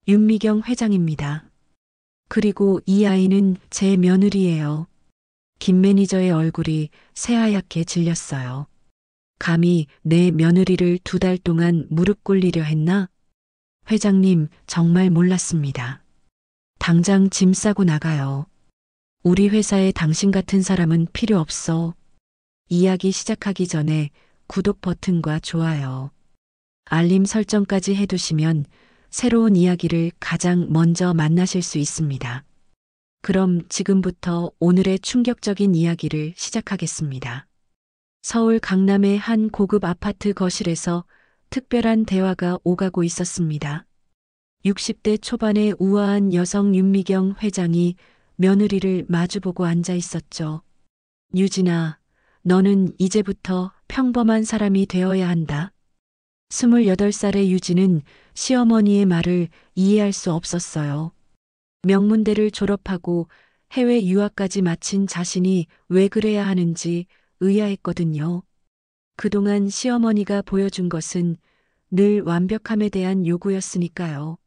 윤미경 회장입니다. 그리고 이 아이는 제 며느리예요. 김 매니저의 얼굴이 새하얗게 질렸어요. 감히 내 며느리를 2달 동안 무릎 꿇리려 했나? 회장님, 정말 몰랐습니다. 당장 짐 싸고 나가요. 우리 회사에 당신 같은 사람은 필요 없어. 이야기 시작하기 전에 구독 버튼과 좋아요, 알림 설정까지 해두시면 새로운 이야기를 가장 먼저 만나실 수 있습니다. 그럼 지금부터 오늘의 충격적인 이야기를 시작하겠습니다. 서울 강남의 한 고급 아파트 거실에서 특별한 대화가 오가고 있었습니다. 60대 초반의 우아한 여성 윤미경 회장이 며느리를 마주보고 앉아 있었죠. 유진아, 너는 이제부터 평범한 사람이 되어야 한다. 28살의 유진은 시어머니의 말을 이해할 수 없었어요. 명문대를 졸업하고 해외 유학까지 마친 자신이 왜 그래야 하는지 의아했거든요. 그동안 시어머니가 보여준 것은 늘 완벽함에 대한 요구였으니까요.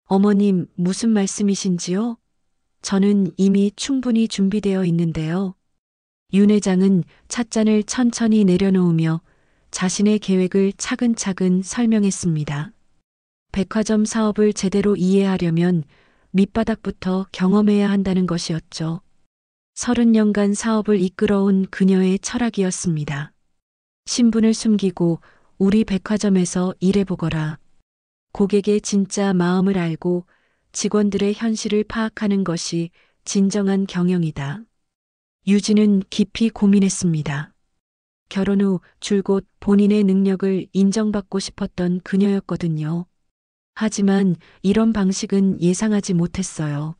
어머님, 무슨 말씀이신지요? 저는 이미 충분히 준비되어 있는데요. 윤 회장은 찻잔을 천천히 내려놓으며 자신의 계획을 차근차근 설명했습니다. 백화점 사업을 제대로 이해하려면 밑바닥부터 경험해야 한다는 것이었죠. 30년간 사업을 이끌어온 그녀의 철학이었습니다. 신분을 숨기고 우리 백화점에서 일해보거라. 고객의 진짜 마음을 알고 직원들의 현실을 파악하는 것이 진정한 경영이다. 유진은 깊이 고민했습니다. 결혼 후 줄곧 본인의 능력을 인정받고 싶었던 그녀였거든요. 하지만 이런 방식은 예상하지 못했어요.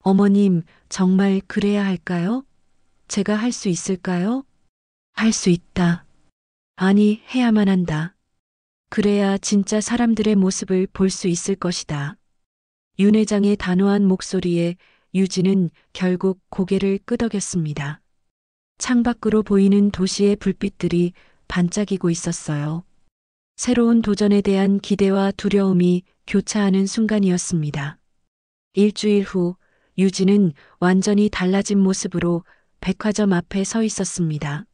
어머님, 정말 그래야 할까요? 제가 할 수 있을까요? 할 수 있다. 아니, 해야만 한다. 그래야 진짜 사람들의 모습을 볼 수 있을 것이다. 윤 회장의 단호한 목소리에 유진은 결국 고개를 끄덕였습니다. 창밖으로 보이는 도시의 불빛들이 반짝이고 있었어요. 새로운 도전에 대한 기대와 두려움이 교차하는 순간이었습니다. 일주일 후 유진은 완전히 달라진 모습으로 백화점 앞에 서 있었습니다.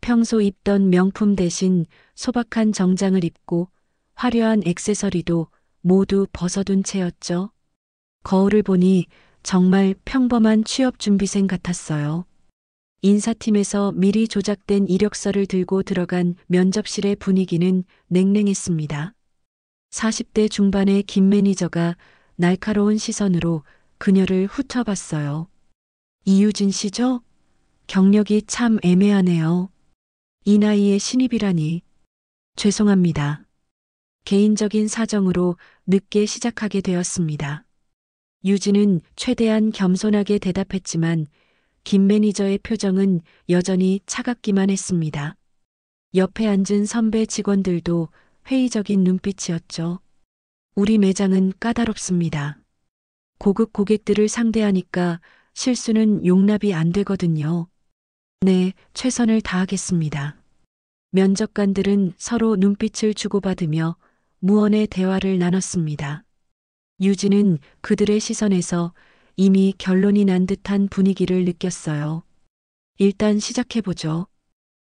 평소 입던 명품 대신 소박한 정장을 입고 화려한 액세서리도 모두 벗어둔 채였죠. 거울을 보니 정말 평범한 취업준비생 같았어요. 인사팀에서 미리 조작된 이력서를 들고 들어간 면접실의 분위기는 냉랭했습니다. 40대 중반의 김 매니저가 날카로운 시선으로 그녀를 훑어봤어요. 이유진 씨죠? 경력이 참 애매하네요. 이 나이에 신입이라니. 죄송합니다. 개인적인 사정으로 늦게 시작하게 되었습니다. 유진은 최대한 겸손하게 대답했지만 김 매니저의 표정은 여전히 차갑기만 했습니다. 옆에 앉은 선배 직원들도 회의적인 눈빛이었죠. 우리 매장은 까다롭습니다. 고급 고객들을 상대하니까 실수는 용납이 안 되거든요. 네, 최선을 다하겠습니다. 면접관들은 서로 눈빛을 주고받으며 무언의 대화를 나눴습니다. 유진은 그들의 시선에서 이미 결론이 난 듯한 분위기를 느꼈어요. 일단 시작해보죠.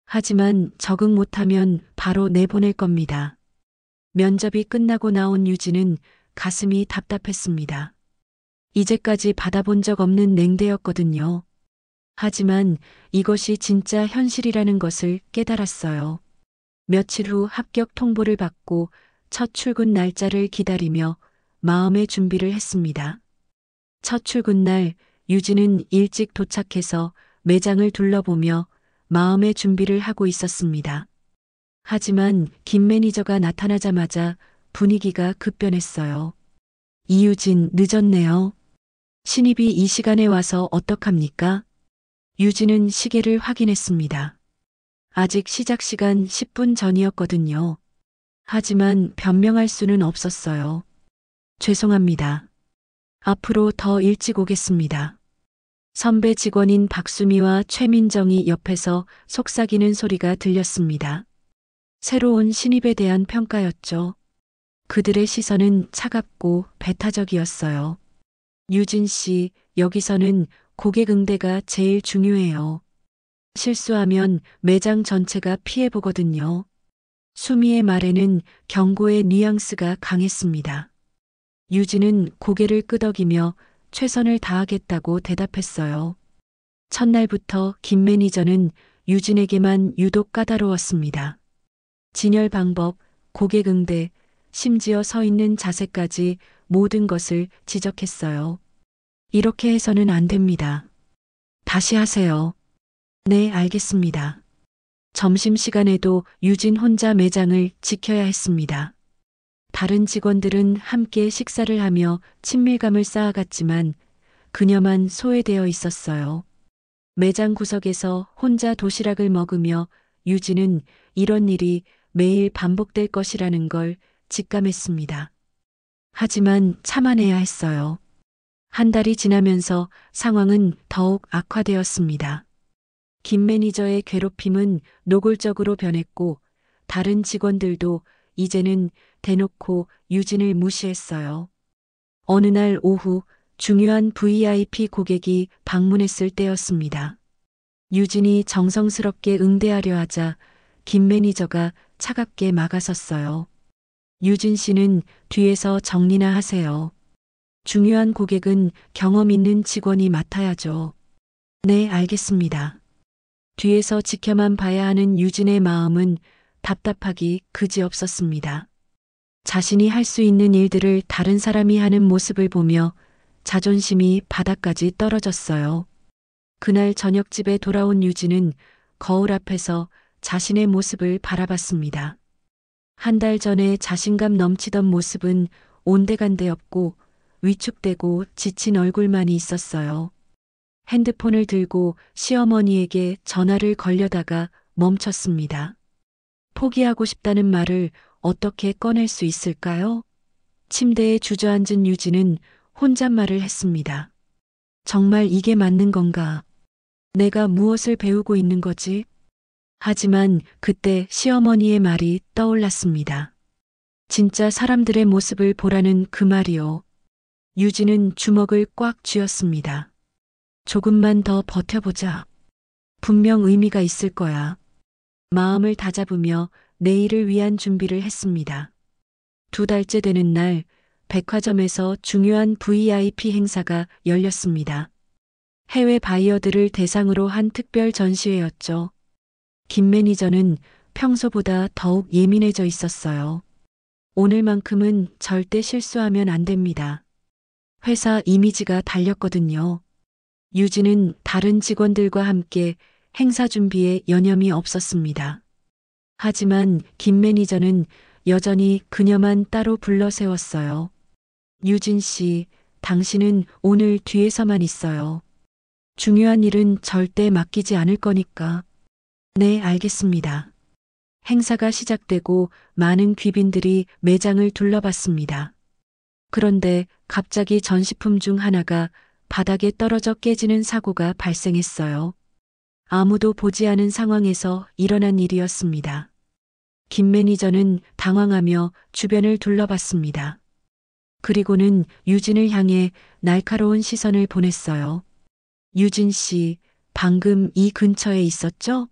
하지만 적응 못하면 바로 내보낼 겁니다. 면접이 끝나고 나온 유진은 가슴이 답답했습니다. 이제까지 받아본 적 없는 냉대였거든요. 하지만 이것이 진짜 현실이라는 것을 깨달았어요. 며칠 후 합격 통보를 받고 첫 출근 날짜를 기다리며 마음의 준비를 했습니다. 첫 출근 날 유진은 일찍 도착해서 매장을 둘러보며 마음의 준비를 하고 있었습니다. 하지만 김 매니저가 나타나자마자 분위기가 급변했어요. 이유진, 늦었네요. 신입이 이 시간에 와서 어떡합니까? 유진은 시계를 확인했습니다. 아직 시작 시간 10분 전이었거든요. 하지만 변명할 수는 없었어요. 죄송합니다. 앞으로 더 일찍 오겠습니다. 선배 직원인 박수미와 최민정이 옆에서 속삭이는 소리가 들렸습니다. 새로운 신입에 대한 평가였죠. 그들의 시선은 차갑고 배타적이었어요. 유진 씨, 여기서는 고객 응대가 제일 중요해요. 실수하면 매장 전체가 피해보거든요. 수미의 말에는 경고의 뉘앙스가 강했습니다. 유진은 고개를 끄덕이며 최선을 다하겠다고 대답했어요. 첫날부터 김 매니저는 유진에게만 유독 까다로웠습니다. 진열 방법, 고객 응대, 심지어 서 있는 자세까지 모든 것을 지적했어요. 이렇게 해서는 안 됩니다. 다시 하세요. 네, 알겠습니다. 점심시간에도 유진 혼자 매장을 지켜야 했습니다. 다른 직원들은 함께 식사를 하며 친밀감을 쌓아갔지만 그녀만 소외되어 있었어요. 매장 구석에서 혼자 도시락을 먹으며 유진은 이런 일이 매일 반복될 것이라는 걸 직감했습니다. 하지만 참아내야 했어요. 한 달이 지나면서 상황은 더욱 악화되었습니다. 김 매니저의 괴롭힘은 노골적으로 변했고 다른 직원들도 이제는 대놓고 유진을 무시했어요. 어느 날 오후 중요한 VIP 고객이 방문했을 때였습니다. 유진이 정성스럽게 응대하려 하자 김 매니저가 차갑게 막아섰어요. 유진 씨는 뒤에서 정리나 하세요. 중요한 고객은 경험 있는 직원이 맡아야죠. 네, 알겠습니다. 뒤에서 지켜만 봐야 하는 유진의 마음은 답답하기 그지없었습니다. 자신이 할 수 있는 일들을 다른 사람이 하는 모습을 보며 자존심이 바닥까지 떨어졌어요. 그날 저녁 집에 돌아온 유진은 거울 앞에서 자신의 모습을 바라봤습니다. 한 달 전에 자신감 넘치던 모습은 온데간데 없고 위축되고 지친 얼굴만이 있었어요. 핸드폰을 들고 시어머니에게 전화를 걸려다가 멈췄습니다. 포기하고 싶다는 말을 어떻게 꺼낼 수 있을까요? 침대에 주저앉은 유진은 혼잣말을 했습니다. 정말 이게 맞는 건가? 내가 무엇을 배우고 있는 거지? 하지만 그때 시어머니의 말이 떠올랐습니다. 진짜 사람들의 모습을 보라는 그 말이요. 유진은 주먹을 꽉 쥐었습니다. 조금만 더 버텨보자. 분명 의미가 있을 거야. 마음을 다잡으며 내일을 위한 준비를 했습니다. 2달째 되는 날 백화점에서 중요한 VIP 행사가 열렸습니다. 해외 바이어들을 대상으로 한 특별 전시회였죠. 김 매니저는 평소보다 더욱 예민해져 있었어요. 오늘만큼은 절대 실수하면 안 됩니다. 회사 이미지가 달렸거든요. 유진은 다른 직원들과 함께 행사 준비에 여념이 없었습니다. 하지만 김 매니저는 여전히 그녀만 따로 불러 세웠어요. 유진 씨, 당신은 오늘 뒤에서만 있어요. 중요한 일은 절대 맡기지 않을 거니까. 네, 알겠습니다. 행사가 시작되고 많은 귀빈들이 매장을 둘러봤습니다. 그런데 갑자기 전시품 중 하나가 바닥에 떨어져 깨지는 사고가 발생했어요. 아무도 보지 않은 상황에서 일어난 일이었습니다. 김 매니저는 당황하며 주변을 둘러봤습니다. 그리고는 유진을 향해 날카로운 시선을 보냈어요. 유진 씨, 방금 이 근처에 있었죠?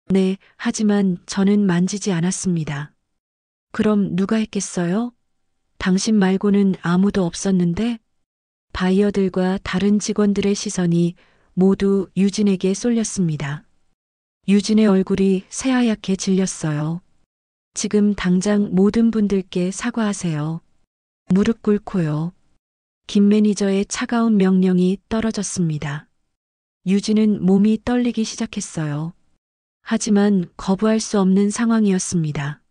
네, 하지만 저는 만지지 않았습니다. 그럼 누가 했겠어요? 당신 말고는 아무도 없었는데? 바이어들과 다른 직원들의 시선이 모두 유진에게 쏠렸습니다. 유진의 얼굴이 새하얗게 질렸어요. 지금 당장 모든 분들께 사과하세요. 무릎 꿇고요. 김 매니저의 차가운 명령이 떨어졌습니다. 유진은 몸이 떨리기 시작했어요. 하지만 거부할 수 없는 상황이었습니다.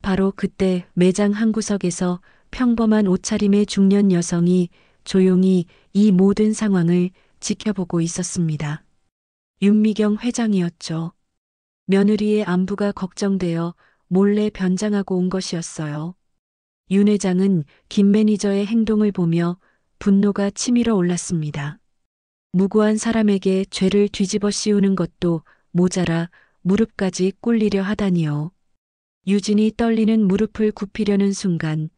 바로 그때 매장 한 구석에서 평범한 옷차림의 중년 여성이 조용히 이 모든 상황을 지켜보고 있었습니다. 윤미경 회장이었죠. 며느리의 안부가 걱정되어 몰래 변장하고 온 것이었어요. 윤 회장은 김 매니저의 행동을 보며 분노가 치밀어 올랐습니다. 무고한 사람에게 죄를 뒤집어 씌우는 것도 모자라 무릎까지 꿇리려 하다니요. 유진이 떨리는 무릎을 굽히려는 순간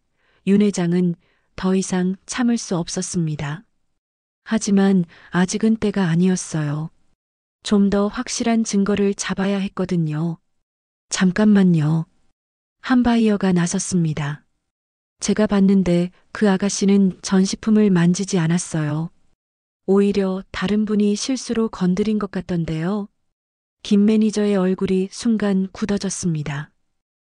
윤 회장은 더 이상 참을 수 없었습니다. 하지만 아직은 때가 아니었어요. 좀 더 확실한 증거를 잡아야 했거든요. 잠깐만요. 한 바이어가 나섰습니다. 제가 봤는데 그 아가씨는 전시품을 만지지 않았어요. 오히려 다른 분이 실수로 건드린 것 같던데요. 김 매니저의 얼굴이 순간 굳어졌습니다.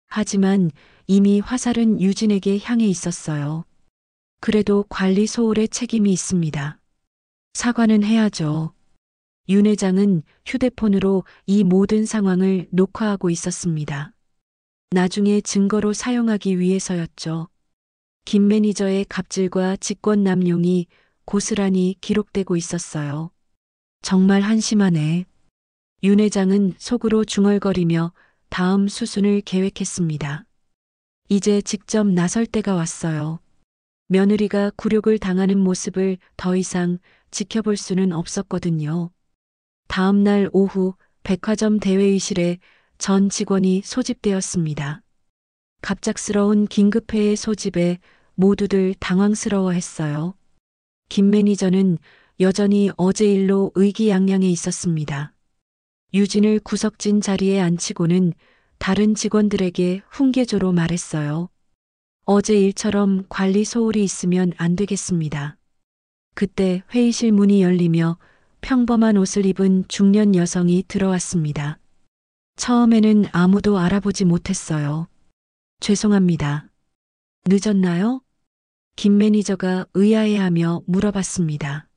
하지만 이미 화살은 유진에게 향해 있었어요. 그래도 관리 소홀의 책임이 있습니다. 사과는 해야죠. 윤 회장은 휴대폰으로 이 모든 상황을 녹화하고 있었습니다. 나중에 증거로 사용하기 위해서였죠. 김 매니저의 갑질과 직권 남용이 고스란히 기록되고 있었어요. 정말 한심하네. 윤 회장은 속으로 중얼거리며 다음 수순을 계획했습니다. 이제 직접 나설 때가 왔어요. 며느리가 굴욕을 당하는 모습을 더 이상 지켜볼 수는 없었거든요. 다음 날 오후 백화점 대회의실에 전 직원이 소집되었습니다. 갑작스러운 긴급회의 소집에 모두들 당황스러워했어요. 김 매니저는 여전히 어제 일로 의기양양해 있었습니다. 유진을 구석진 자리에 앉히고는 다른 직원들에게 훈계조로 말했어요. 어제 일처럼 관리 소홀이 있으면 안 되겠습니다. 그때 회의실 문이 열리며 평범한 옷을 입은 중년 여성이 들어왔습니다. 처음에는 아무도 알아보지 못했어요. 죄송합니다. 늦었나요? 김 매니저가 의아해하며 물어봤습니다.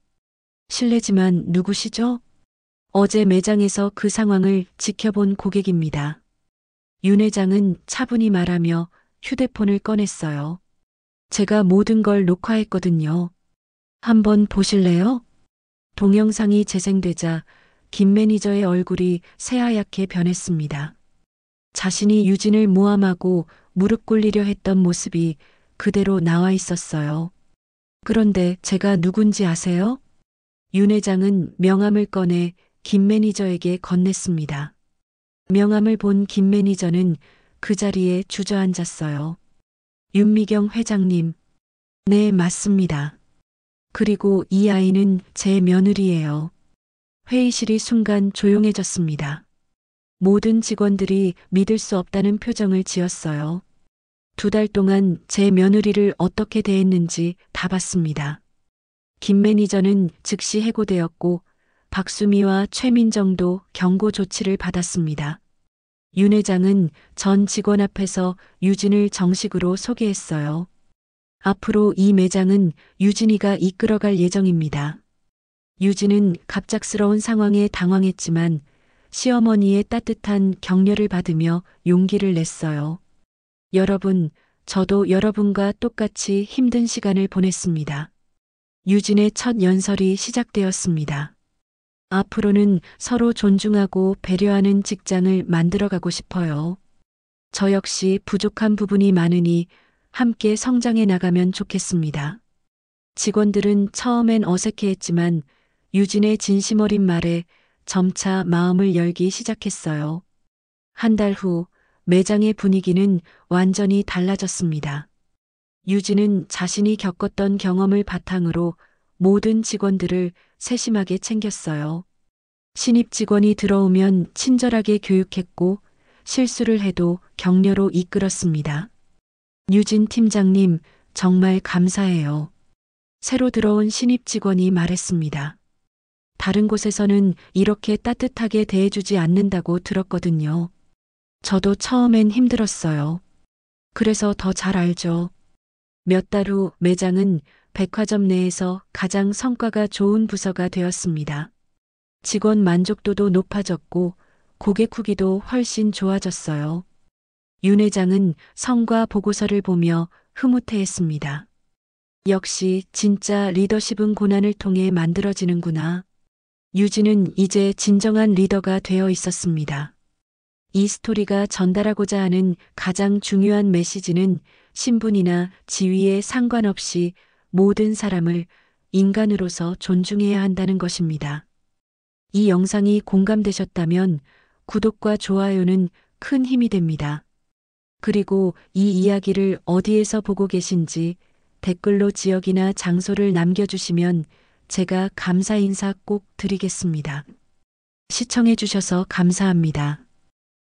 실례지만 누구시죠? 어제 매장에서 그 상황을 지켜본 고객입니다. 윤 회장은 차분히 말하며 휴대폰을 꺼냈어요. 제가 모든 걸 녹화했거든요. 한번 보실래요? 동영상이 재생되자 김 매니저의 얼굴이 새하얗게 변했습니다. 자신이 유진을 모함하고 무릎 꿇리려 했던 모습이 그대로 나와 있었어요. 그런데 제가 누군지 아세요? 윤 회장은 명함을 꺼내 김 매니저에게 건넸습니다. 명함을 본 김 매니저는 그 자리에 주저앉았어요. 윤미경 회장님. 네, 맞습니다. 그리고 이 아이는 제 며느리예요. 회의실이 순간 조용해졌습니다. 모든 직원들이 믿을 수 없다는 표정을 지었어요. 2달 동안 제 며느리를 어떻게 대했는지 다 봤습니다. 김 매니저는 즉시 해고되었고 박수미와 최민정도 경고 조치를 받았습니다. 윤 회장은 전 직원 앞에서 유진을 정식으로 소개했어요. 앞으로 이 매장은 유진이가 이끌어갈 예정입니다. 유진은 갑작스러운 상황에 당황했지만 시어머니의 따뜻한 격려를 받으며 용기를 냈어요. 여러분, 저도 여러분과 똑같이 힘든 시간을 보냈습니다. 유진의 첫 연설이 시작되었습니다. 앞으로는 서로 존중하고 배려하는 직장을 만들어가고 싶어요. 저 역시 부족한 부분이 많으니 함께 성장해 나가면 좋겠습니다. 직원들은 처음엔 어색해했지만 유진의 진심 어린 말에 점차 마음을 열기 시작했어요. 한 달 후 매장의 분위기는 완전히 달라졌습니다. 유진은 자신이 겪었던 경험을 바탕으로 모든 직원들을 세심하게 챙겼어요. 신입 직원이 들어오면 친절하게 교육했고 실수를 해도 격려로 이끌었습니다. 유진 팀장님, 정말 감사해요. 새로 들어온 신입 직원이 말했습니다. 다른 곳에서는 이렇게 따뜻하게 대해주지 않는다고 들었거든요. 저도 처음엔 힘들었어요. 그래서 더 잘 알죠. 몇 달 후 매장은 백화점 내에서 가장 성과가 좋은 부서가 되었습니다. 직원 만족도도 높아졌고 고객 후기도 훨씬 좋아졌어요. 윤 회장은 성과 보고서를 보며 흐뭇해했습니다. 역시 진짜 리더십은 고난을 통해 만들어지는구나. 유진은 이제 진정한 리더가 되어 있었습니다. 이 스토리가 전달하고자 하는 가장 중요한 메시지는 신분이나 지위에 상관없이 모든 사람을 인간으로서 존중해야 한다는 것입니다. 이 영상이 공감되셨다면 구독과 좋아요는 큰 힘이 됩니다. 그리고 이 이야기를 어디에서 보고 계신지 댓글로 지역이나 장소를 남겨주시면 제가 감사 인사 꼭 드리겠습니다. 시청해 주셔서 감사합니다.